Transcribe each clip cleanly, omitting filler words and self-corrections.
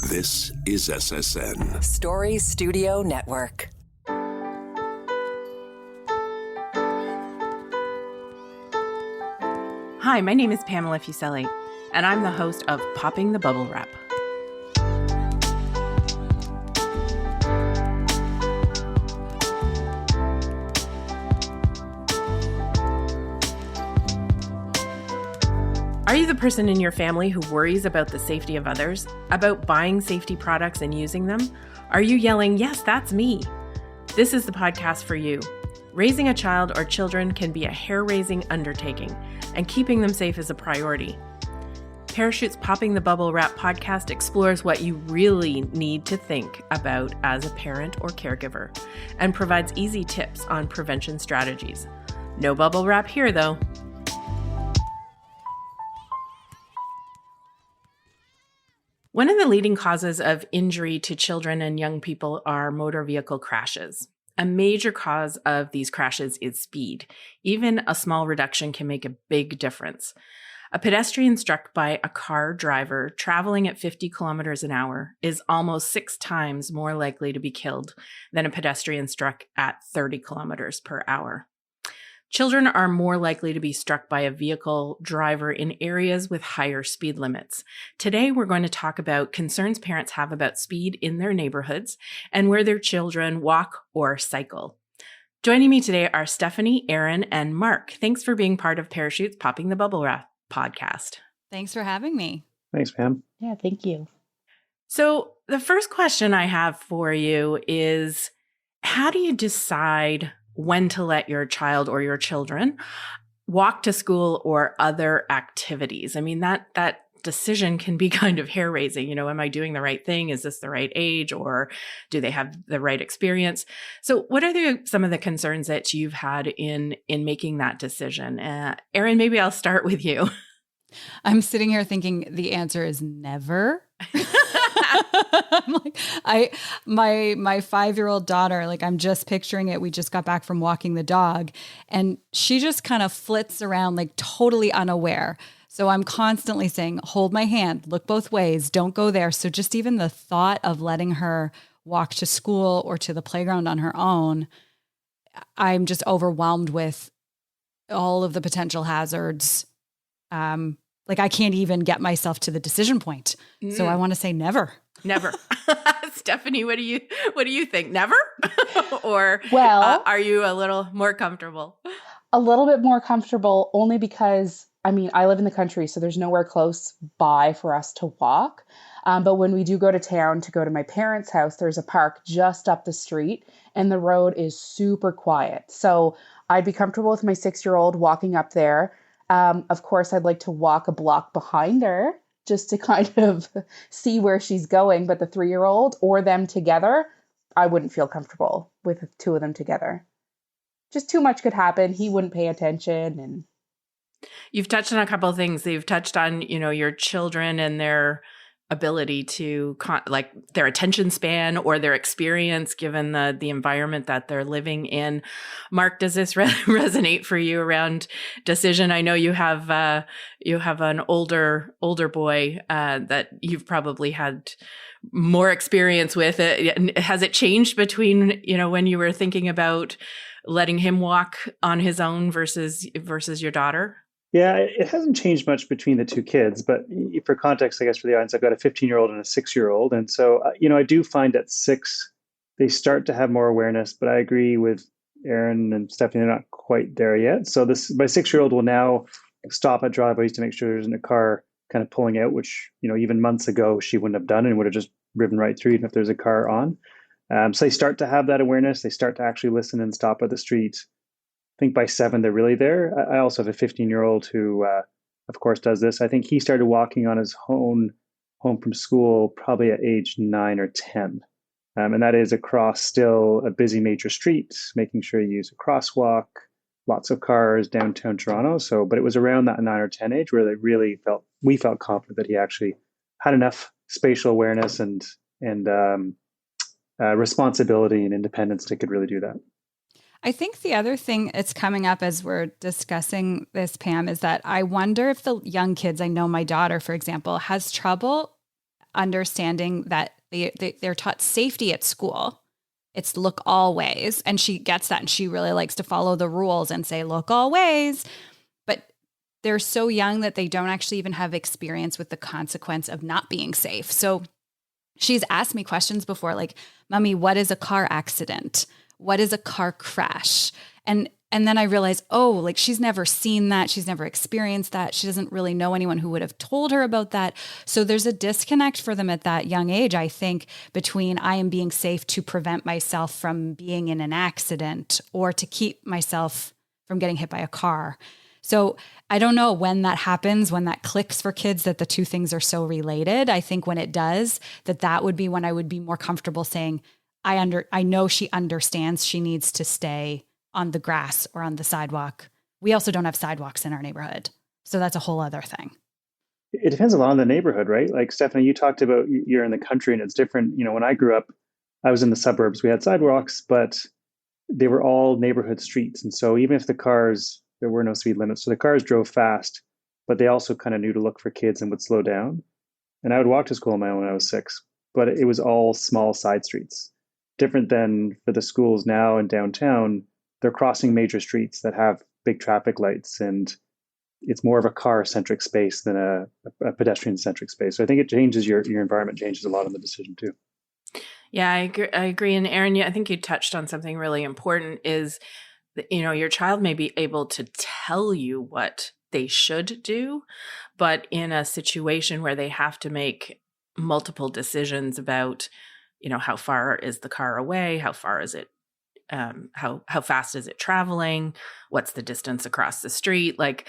This is SSN. Story Studio Network. Hi, my name is Pamela Fuselli, and I'm the host of Popping the Bubble Wrap. Are you the person in your family who worries about the safety of others, about buying safety products and using them? Are you yelling, "Yes, that's me"? This is the podcast for you. Raising a child or children can be a hair-raising undertaking, and keeping them safe is a priority. Parachute's Popping the Bubble Wrap podcast explores what you really need to think about as a parent or caregiver, and provides easy tips on prevention strategies. No bubble wrap here, though. One of the leading causes of injury to children and young people are motor vehicle crashes. A major cause of these crashes is speed. Even a small reduction can make a big difference. A pedestrian struck by a car driver traveling at 50 kilometers an hour is almost 6 times more likely to be killed than a pedestrian struck at 30 kilometers per hour. Children are more likely to be struck by a vehicle driver in areas with higher speed limits. Today, we're going to talk about concerns parents have about speed in their neighborhoods and where their children walk or cycle. Joining me today are Stephanie, Erin, and Mark. Thanks for being part of Parachute's Popping the Bubble Wrap podcast. Thanks for having me. Thanks, Pam. Yeah, thank you. So the first question I have for you is, how do you decide when to let your child or your children walk to school or other activities? I mean, that decision can be kind of hair-raising. You know, am I doing the right thing? Is this the right age? Or do they have the right experience? So what are some of the concerns that you've had in making that decision? Erin, maybe I'll start with you. I'm sitting here thinking the answer is never. I'm like, my 5-year-old daughter, like, I'm just picturing it. We just got back from walking the dog, and she just kind of flits around like totally unaware. So I'm constantly saying, hold my hand, look both ways, don't go there. So just even the thought of letting her walk to school or to the playground on her own, I'm just overwhelmed with all of the potential hazards. Like, I can't even get myself to the decision point. So I want to say never. Never. Stephanie, what do you think? Never? Or Well, are you a little more comfortable? a little bit more comfortable only because, I mean, I live in the country, so there's nowhere close by for us to walk. But when we do go to town to go to my parents' house, there's a park just up the street and the road is super quiet. So I'd be comfortable with my 6-year-old walking up there. Of course, I'd like to walk a block behind her just to kind of see where she's going. But the 3-year-old or them together, I wouldn't feel comfortable with the two of them together. Just too much could happen. He wouldn't pay attention. And You've touched on a couple of things. You've touched on, your children and their ability to like their attention span or their experience given the environment that they're living in. Mark, does this resonate for you around decision? I know you have an older boy that you've probably had more experience with. Has it changed between, when you were thinking about letting him walk on his own versus your daughter? Yeah, it hasn't changed much between the two kids, but for context, I guess for the audience, I've got a 15-year-old and a 6-year-old. And so, I do find at 6, they start to have more awareness, but I agree with Erin and Stephanie, they're not quite there yet. So my 6-year-old will now stop at driveways to make sure there isn't a car kind of pulling out, which, even months ago she wouldn't have done and would have just driven right through even if there's a car on. So they start to have that awareness. They start to actually listen and stop at the street. I think by 7, they're really there. I also have a 15-year-old who, of course, does this. I think he started walking on his own home from school probably at age 9 or 10. And that is across still a busy major street, making sure you use a crosswalk, lots of cars, downtown Toronto. So, but it was around that 9 or 10 age where we felt confident that he actually had enough spatial awareness and responsibility and independence to could really do that. I think the other thing that's coming up as we're discussing this, Pam, is that I wonder if the young kids, I know my daughter, for example, has trouble understanding that they're taught safety at school. It's look all ways. And she gets that. And she really likes to follow the rules and say, look all ways. But they're so young that they don't actually even have experience with the consequence of not being safe. So she's asked me questions before, like, Mommy, what is a car accident? What is a car crash? And then I realized, oh, like she's never seen that. She's never experienced that. She doesn't really know anyone who would have told her about that. So there's a disconnect for them at that young age, I think, between I am being safe to prevent myself from being in an accident or to keep myself from getting hit by a car. So I don't know when that happens, when that clicks for kids, that the two things are so related. I think when it does, that would be when I would be more comfortable saying, I know she understands she needs to stay on the grass or on the sidewalk. We also don't have sidewalks in our neighborhood. So that's a whole other thing. It depends a lot on the neighborhood, right? Like Stephanie, you talked about you're in the country and it's different. You know, when I grew up, I was in the suburbs. We had sidewalks, but they were all neighborhood streets. And so even if there were no speed limits. So the cars drove fast, but they also kind of knew to look for kids and would slow down. And I would walk to school on my own when I was 6, but it was all small side streets. Different than for the schools now in downtown, they're crossing major streets that have big traffic lights, and it's more of a car-centric space than a pedestrian-centric space. So I think it changes your environment, changes a lot in the decision too. Yeah, I agree. And Erin, I think you touched on something really important is that, your child may be able to tell you what they should do, but in a situation where they have to make multiple decisions about, how far is the car away? How far is it? How fast is it traveling? What's the distance across the street? Like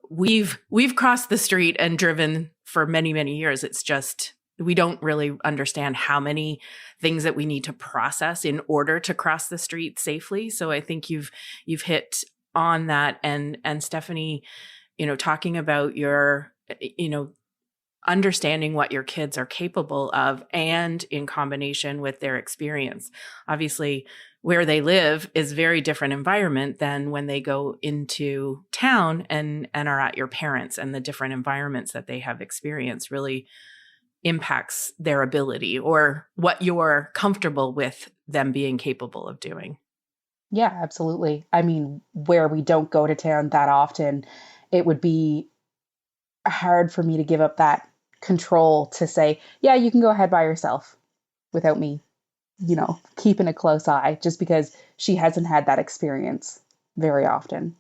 we've crossed the street and driven for many, many years. It's just, we don't really understand how many things that we need to process in order to cross the street safely. So I think you've hit on that. And Stephanie, talking about your, understanding what your kids are capable of and in combination with their experience. Obviously, where they live is very different environment than when they go into town and are at your parents, and the different environments that they have experienced really impacts their ability or what you're comfortable with them being capable of doing. Yeah, absolutely. I mean, where we don't go to town that often, it would be hard for me to give up that control to say, yeah, you can go ahead by yourself without me, keeping a close eye, just because she hasn't had that experience very often.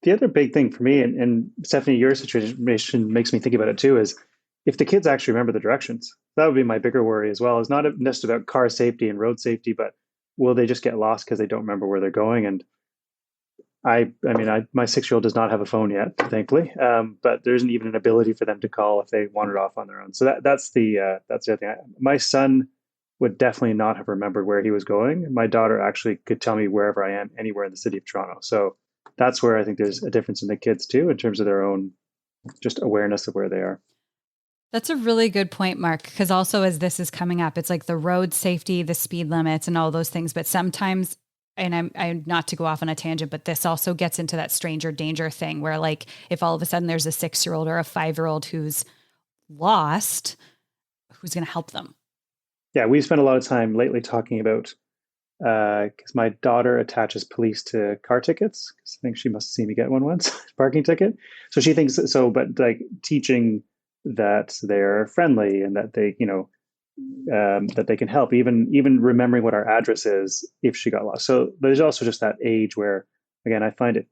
The other big thing for me, and Stephanie, your situation makes me think about it too, is if the kids actually remember the directions. That would be my bigger worry as well. It's not just about car safety and road safety, but will they just get lost because they don't remember where they're going? And my 6-year-old does not have a phone yet, thankfully, but there isn't even an ability for them to call if they wandered off on their own. So that's the other thing. My son would definitely not have remembered where he was going. My daughter actually could tell me wherever I am, anywhere in the city of Toronto. So that's where I think there's a difference in the kids too, in terms of their own just awareness of where they are. That's a really good point, Mark, because also as this is coming up, it's like the road safety, the speed limits and all those things. But sometimes, and I'm not to go off on a tangent, but this also gets into that stranger danger thing where, like, if all of a sudden there's a 6-year-old or a 5-year-old who's lost, who's going to help them? Yeah, we've spent a lot of time lately talking about, because my daughter attaches police to car tickets. I think she must have seen me get one once, parking ticket. So she thinks so, but like teaching that they're friendly and that they, that they can help, even remembering what our address is if she got lost. So there's also just that age where, again, I find it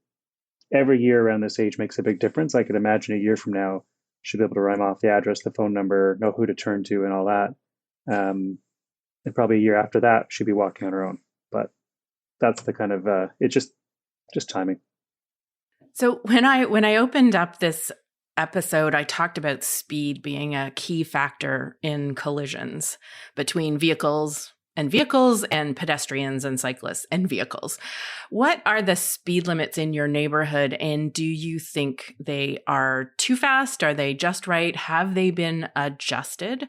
every year around this age makes a big difference. I could imagine a year from now, she'll be able to rhyme off the address, the phone number, know who to turn to and all that. And probably a year after that, she'd be walking on her own. But that's the kind of, it's just timing. So when I opened up this episode, I talked about speed being a key factor in collisions between vehicles and pedestrians and cyclists and vehicles. What are the speed limits in your neighborhood? And do you think they are too fast? Are they just right? Have they been adjusted?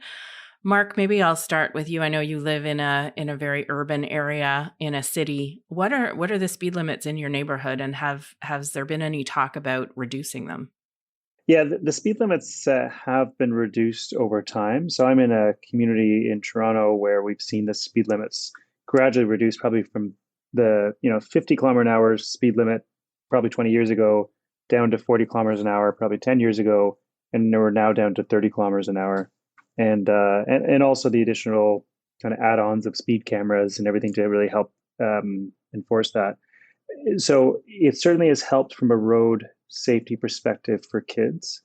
Mark, maybe I'll start with you. I know you live in a very urban area in a city. What are the speed limits in your neighborhood, and has there been any talk about reducing them? Yeah, the speed limits have been reduced over time. So I'm in a community in Toronto where we've seen the speed limits gradually reduced, probably from the 50 kilometer an hour speed limit probably 20 years ago down to 40 kilometers an hour probably 10 years ago, and we're now down to 30 kilometers an hour. And also the additional kind of add-ons of speed cameras and everything to really help enforce that. So it certainly has helped from a road safety perspective for kids.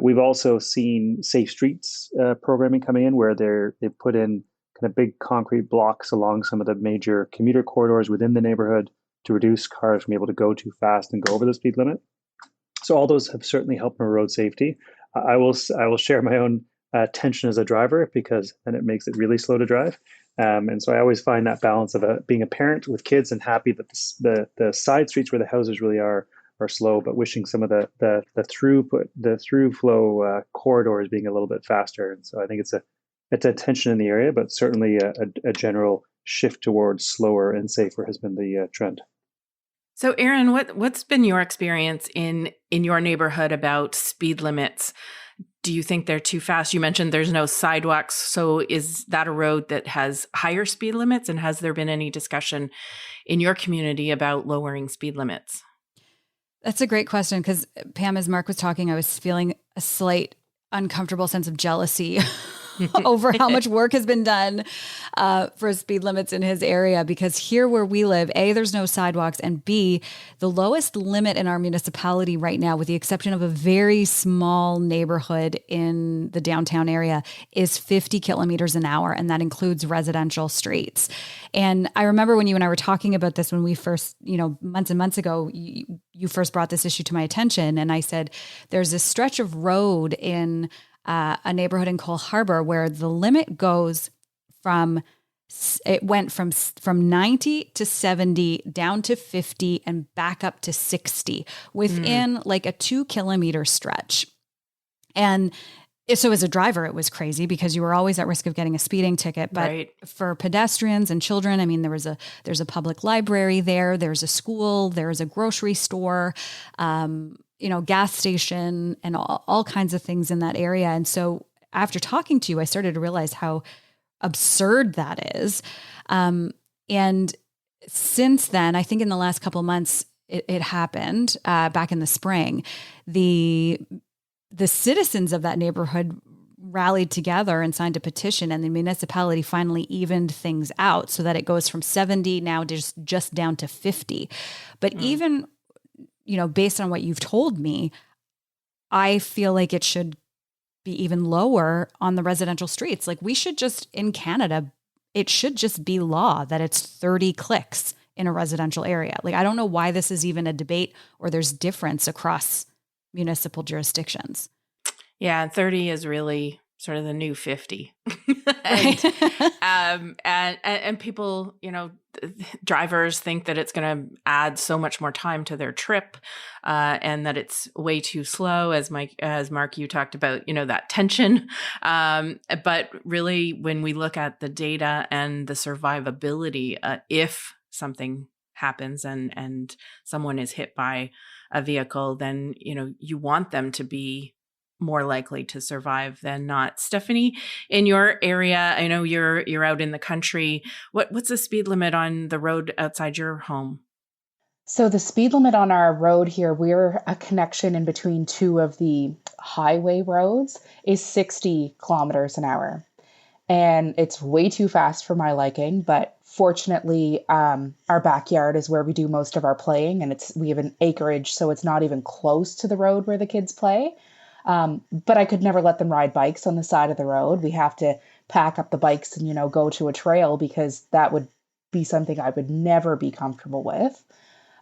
We've also seen safe streets programming coming in where they've put in kind of big concrete blocks along some of the major commuter corridors within the neighborhood to reduce cars from able to go too fast and go over the speed limit. So all those have certainly helped from road safety. I will share my own tension as a driver, because then it makes it really slow to drive. And so I always find that balance of being a parent with kids and happy that the side streets where the houses really are slow, but wishing some of the through flow corridors being a little bit faster. And so I think it's a tension in the area, but certainly a general shift towards slower and safer has been the trend. So, Erin, what's been your experience in your neighborhood about speed limits? Do you think they're too fast? You mentioned there's no sidewalks. So is that a road that has higher speed limits? And has there been any discussion in your community about lowering speed limits? That's a great question, because Pam, as Mark was talking, I was feeling a slight uncomfortable sense of jealousy over how much work has been done for speed limits in his area, because here where we live, A, there's no sidewalks, and B, the lowest limit in our municipality right now, with the exception of a very small neighborhood in the downtown area, is 50 kilometers an hour, and that includes residential streets. And I remember when you and I were talking about this when we first, months and months ago, you first brought this issue to my attention, and I said, there's this stretch of road in a neighborhood in Cole Harbor where the limit goes it went from 90 to 70 down to 50 and back up to 60 within like a 2-kilometer stretch. And so as a driver, it was crazy because you were always at risk of getting a speeding ticket. But right. For pedestrians and children, I mean, there's a public library there, there's a school, there's a grocery store, gas station, and all kinds of things in that area. And so after talking to you, I started to realize how absurd that is. And since then, I think in the last couple of months, it happened back in the spring. The citizens of that neighborhood rallied together and signed a petition, and the municipality finally evened things out so that it goes from 70 now just down to 50. But even based on what you've told me, I feel like it should be even lower on the residential streets. Like we should just, in Canada, it should just be law that it's 30 clicks in a residential area. Like, I don't know why this is even a debate or there's difference across municipal jurisdictions. Yeah, 30 is really sort of the new 50. and people, drivers think that it's going to add so much more time to their trip, and that it's way too slow, as Mark, you talked about, that tension. But really, when we look at the data and the survivability, if something happens and someone is hit by a vehicle, then, you want them to be more likely to survive than not. Stephanie, in your area, I know you're out in the country. What's the speed limit on the road outside your home? So the speed limit on our road here, we're a connection in between two of the highway roads, is 60 kilometers an hour. And it's way too fast for my liking, but fortunately, our backyard is where we do most of our playing, and we have an acreage, so it's not even close to the road where the kids play. But I could never let them ride bikes on the side of the road. We have to pack up the bikes and, go to a trail, because that would be something I would never be comfortable with.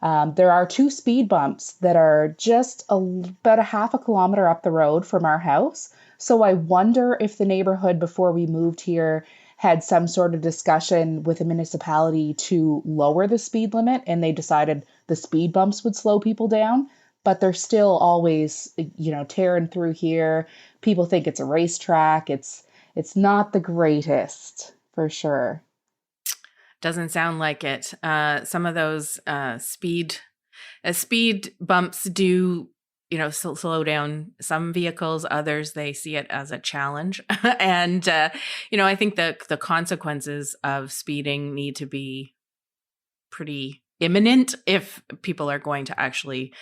There are 2 speed bumps that are just about a half a kilometer up the road from our house. So I wonder if the neighborhood before we moved here had some sort of discussion with the municipality to lower the speed limit, and they decided the speed bumps would slow people down. But they're still always, tearing through here. People think it's a racetrack. It's not the greatest, for sure. Doesn't sound like it. Some of those speed bumps do slow down some vehicles. Others, they see it as a challenge. And, I think the consequences of speeding need to be pretty imminent if people are going to actually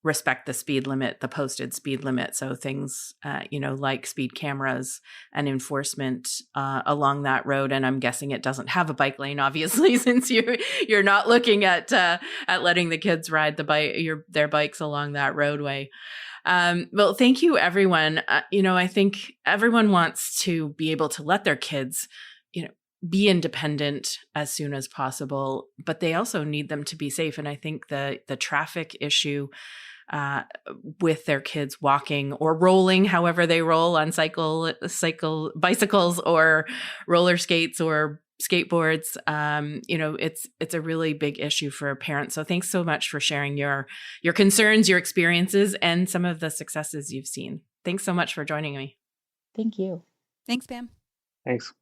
respect the speed limit, the posted speed limit. So things, like speed cameras and enforcement along that road. And I'm guessing it doesn't have a bike lane, obviously, since you're not looking at letting the kids ride their bikes along that roadway. Well, thank you, everyone. I think everyone wants to be able to let their kids, be independent as soon as possible, but they also need them to be safe. And I think the traffic issue with their kids walking or rolling, however they roll on bicycles or roller skates or skateboards, it's a really big issue for parents. So thanks so much for sharing your concerns, your experiences, and some of the successes you've seen. Thanks so much for joining me. Thank you. Thanks, Pam. Thanks.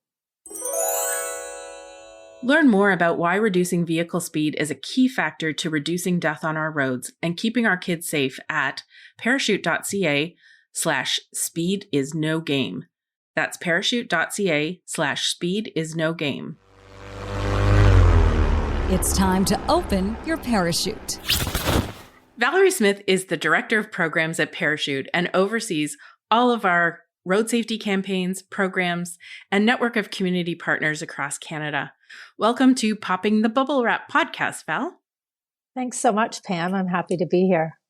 Learn more about why reducing vehicle speed is a key factor to reducing death on our roads and keeping our kids safe at parachute.ca/speedisnogame. That's parachute.ca/speedisnogame. It's time to open your parachute. Valerie Smith is the Director of Programs at Parachute and oversees all of our road safety campaigns, programs, and network of community partners across Canada. Welcome to Popping the Bubble Wrap podcast, Val. Thanks so much, Pam. I'm happy to be here.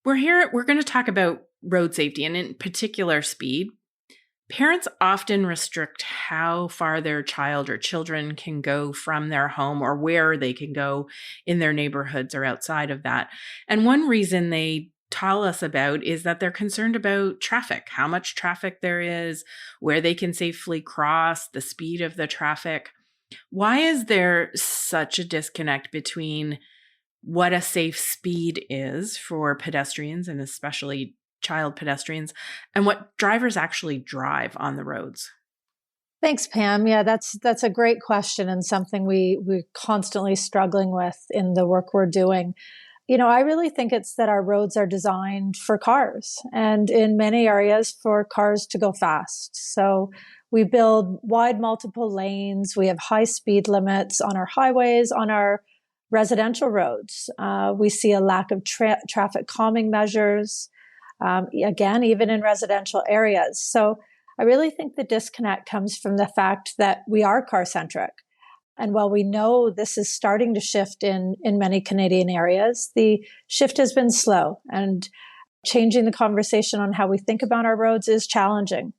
We're going to talk about road safety and in particular speed. Parents often restrict how far their child or children can go from their home or where they can go in their neighborhoods or outside of that. And one reason they tell us about is that they're concerned about traffic, how much traffic there is, where they can safely cross, the speed of the traffic. Why is there such a disconnect between what a safe speed is for pedestrians and especially child pedestrians and what drivers actually drive on the roads? Thanks, Pam. Yeah, that's a great question and something we're constantly struggling with in the work we're doing. I really think it's that our roads are designed for cars and in many areas for cars to go fast. So we build wide multiple lanes. We have high speed limits on our highways, on our residential roads. We see a lack of traffic calming measures, again, even in residential areas. So I really think the disconnect comes from the fact that we are car centric. And while we know this is starting to shift in many Canadian areas, the shift has been slow, and changing the conversation on how we think about our roads is challenging.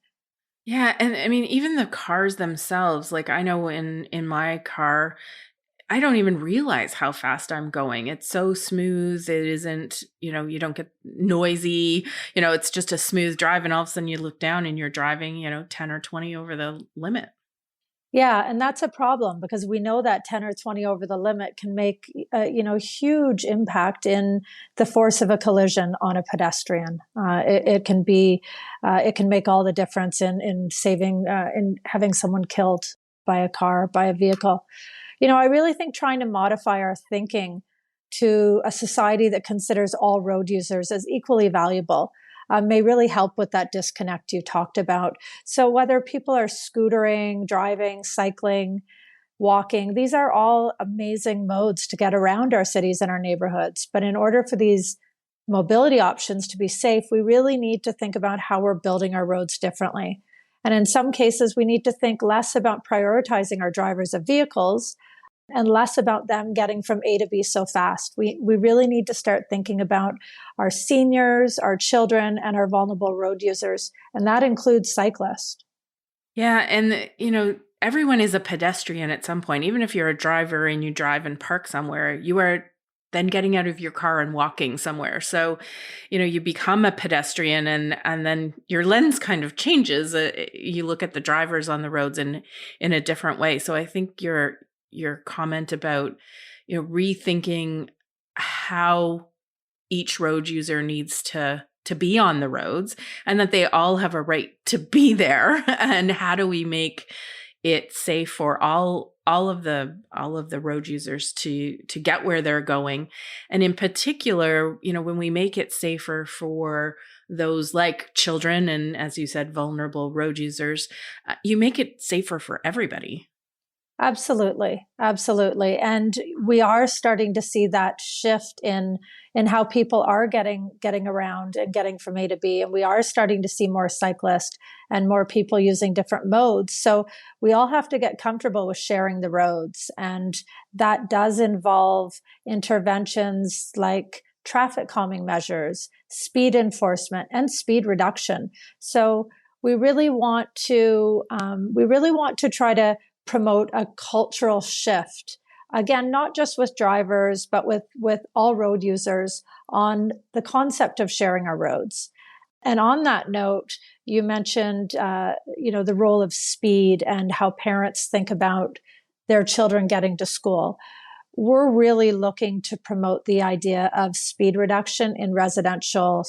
Yeah. And I mean, even the cars themselves, like I know in my car, I don't even realize how fast I'm going. It's so smooth. It isn't, you don't get noisy, it's just a smooth drive. And all of a sudden you look down and you're driving, 10 or 20 over the limit. Yeah, and that's a problem because we know that 10 or 20 over the limit can make huge impact in the force of a collision on a pedestrian. It can make all the difference in saving in having someone killed by a car, by a vehicle. I really think trying to modify our thinking to a society that considers all road users as equally valuable may really help with that disconnect you talked about. So whether people are scootering, driving, cycling, walking, these are all amazing modes to get around our cities and our neighborhoods. But in order for these mobility options to be safe, we really need to think about how we're building our roads differently. And in some cases, we need to think less about prioritizing our drivers of vehicles and less about them getting from A to B so fast. We really need to start thinking about our seniors, our children, and our vulnerable road users. And that includes cyclists. Yeah. And, everyone is a pedestrian at some point. Even if you're a driver and you drive and park somewhere, you are then getting out of your car and walking somewhere. So, you become a pedestrian and then your lens kind of changes. You look at the drivers on the roads in a different way. So I think your comment about, rethinking how each road user needs to be on the roads and that they all have a right to be there. And how do we make it's safe for all of the road users to get where they're going. And in particular, when we make it safer for those like children and, as you said, vulnerable road users, you make it safer for everybody. Absolutely. Absolutely. And we are starting to see that shift in how people are getting around and getting from A to B. And we are starting to see more cyclists and more people using different modes. So we all have to get comfortable with sharing the roads. And that does involve interventions like traffic calming measures, speed enforcement, and speed reduction. So we really want to try to promote a cultural shift. Again, not just with drivers, but with all road users on the concept of sharing our roads. And on that note, you mentioned, the role of speed and how parents think about their children getting to school. We're really looking to promote the idea of speed reduction in residential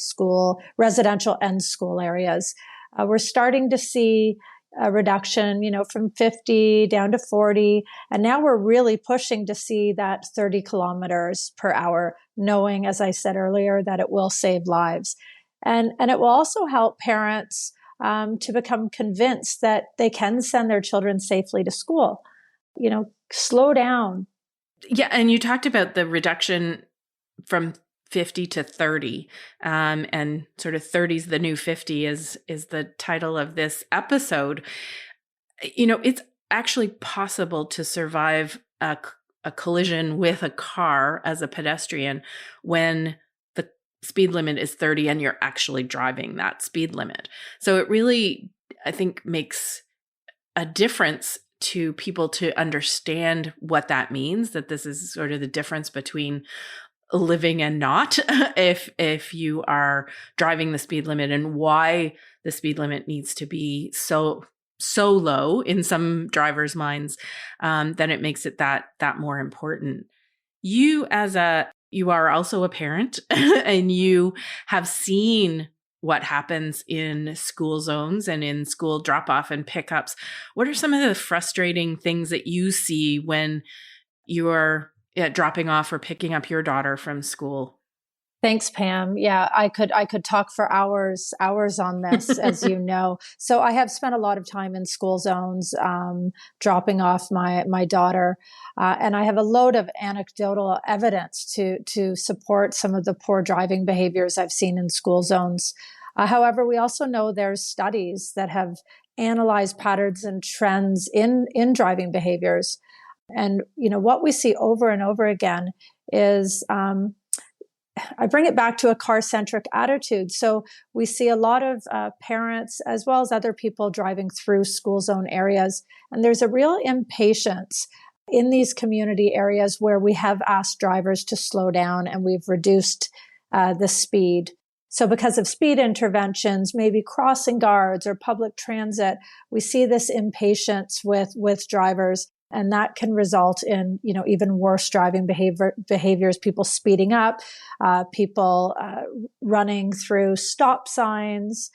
and school areas. We're starting to see a reduction, from 50 down to 40. And now we're really pushing to see that 30 kilometers per hour, knowing, as I said earlier, that it will save lives. And it will also help parents to become convinced that they can send their children safely to school. Slow down. Yeah. And you talked about the reduction from 50 to 30, and sort of 30's the new 50 is the title of this episode. It's actually possible to survive a collision with a car as a pedestrian when the speed limit is 30 and you're actually driving that speed limit. So it really, I think, makes a difference to people to understand what that means, that this is sort of the difference between living and not, if you are driving the speed limit, and why the speed limit needs to be so low in some drivers' minds, then it makes it that more important. You are also a parent and you have seen what happens in school zones and in school drop-off and pickups. What are some of the frustrating things that you see when you're dropping off or picking up your daughter from school? Thanks, Pam. Yeah, I could talk for hours on this, as you know. So I have spent a lot of time in school zones, dropping off my daughter, and I have a load of anecdotal evidence to support some of the poor driving behaviors I've seen in school zones. However, we also know there's studies that have analyzed patterns and trends in driving behaviors. And, what we see over and over again is, I bring it back to a car-centric attitude. So we see a lot of parents, as well as other people, driving through school zone areas. And there's a real impatience in these community areas where we have asked drivers to slow down and we've reduced the speed. So because of speed interventions, maybe crossing guards or public transit, we see this impatience with drivers. And that can result in, even worse driving behaviors, people speeding up, people running through stop signs.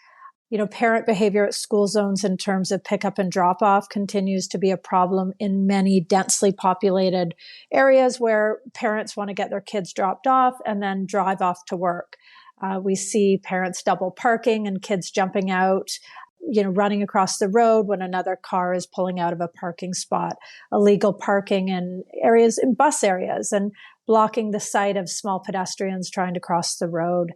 Parent behavior at school zones in terms of pickup and drop off continues to be a problem in many densely populated areas where parents want to get their kids dropped off and then drive off to work. We see parents double parking and kids jumping out, running across the road when another car is pulling out of a parking spot, illegal parking in bus areas, and blocking the sight of small pedestrians trying to cross the road.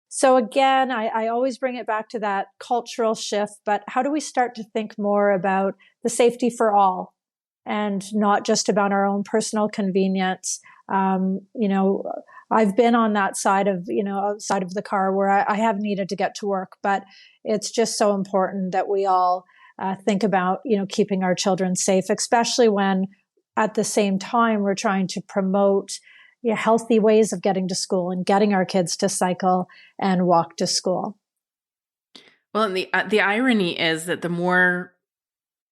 So again, I always bring it back to that cultural shift, but how do we start to think more about the safety for all and not just about our own personal convenience? I've been on that side of the car where I have needed to get to work, but it's just so important that we all think about, keeping our children safe, especially when at the same time we're trying to promote healthy ways of getting to school and getting our kids to cycle and walk to school. Well, and the irony is that the more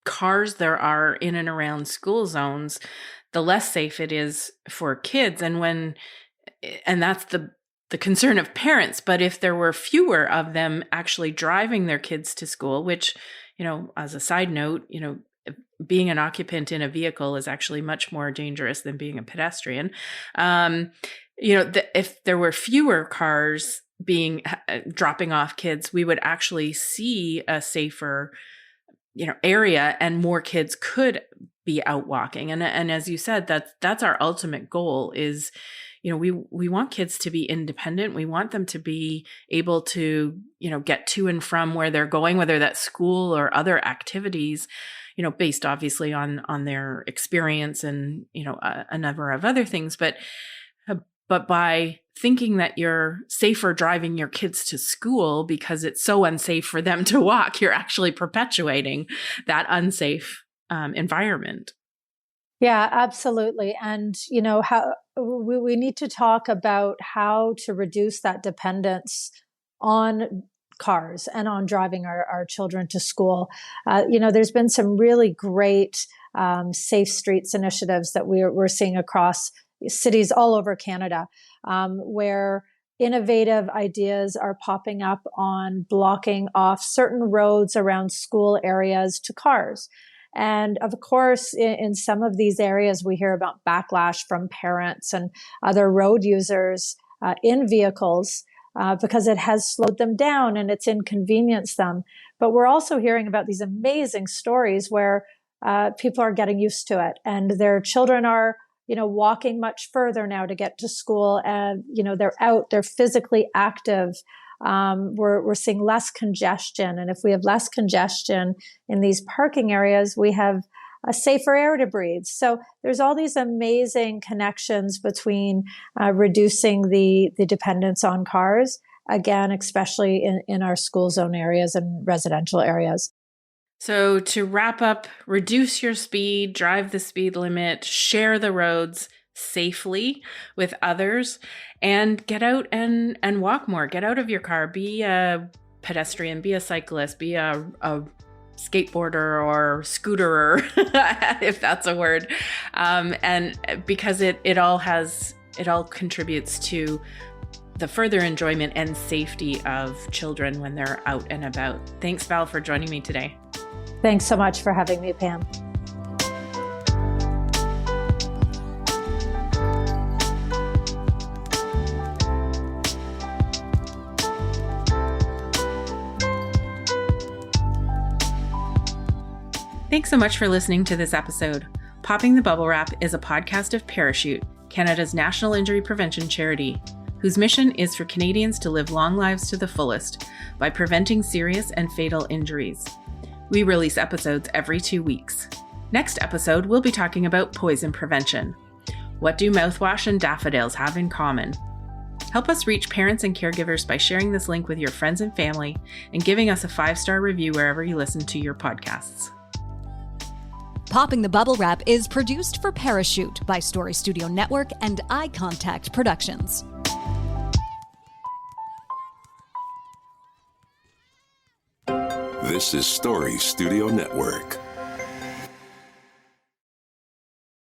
cars there are in and around school zones, the less safe it is for kids. And that's the concern of parents. But if there were fewer of them actually driving their kids to school, which, as a side note, being an occupant in a vehicle is actually much more dangerous than being a pedestrian. If there were fewer cars dropping off kids, we would actually see a safer, area, and more kids could be out walking. And as you said, that's our ultimate goal is, we want kids to be independent. We want them to be able to, get to and from where they're going, whether that's school or other activities, based obviously on their experience and, a number of other things. But by thinking that you're safer driving your kids to school because it's so unsafe for them to walk, you're actually perpetuating that unsafe environment. Yeah, absolutely. And, how we need to talk about how to reduce that dependence on cars and on driving our children to school. There's been some really great safe streets initiatives that we're seeing across cities all over Canada, where innovative ideas are popping up on blocking off certain roads around school areas to cars. And of course, in some of these areas, we hear about backlash from parents and other road users in vehicles because it has slowed them down and it's inconvenienced them. But we're also hearing about these amazing stories where people are getting used to it and their children are, walking much further now to get to school, and, they're out, they're physically active. We're seeing less congestion. And if we have less congestion in these parking areas, we have a safer air to breathe. So there's all these amazing connections between reducing the dependence on cars, again, especially in our school zone areas and residential areas. So to wrap up, reduce your speed, drive the speed limit, share the roads safely with others, and get out and walk more. Get out of your car. Be a pedestrian, be a cyclist, be a skateboarder or scooterer, if that's a word. And because it all contributes to the further enjoyment and safety of children when they're out and about. Thanks, Val, for joining me today. Thanks so much for having me, Pam. Thanks so much for listening to this episode. Popping the Bubble Wrap is a podcast of Parachute, Canada's national injury prevention charity, whose mission is for Canadians to live long lives to the fullest by preventing serious and fatal injuries. We release episodes every 2 weeks. Next episode, we'll be talking about poison prevention. What do mouthwash and daffodils have in common? Help us reach parents and caregivers by sharing this link with your friends and family and giving us a 5-star review wherever you listen to your podcasts. Popping the Bubble Wrap is produced for Parachute by Story Studio Network and Eye Contact Productions. This is Story Studio Network.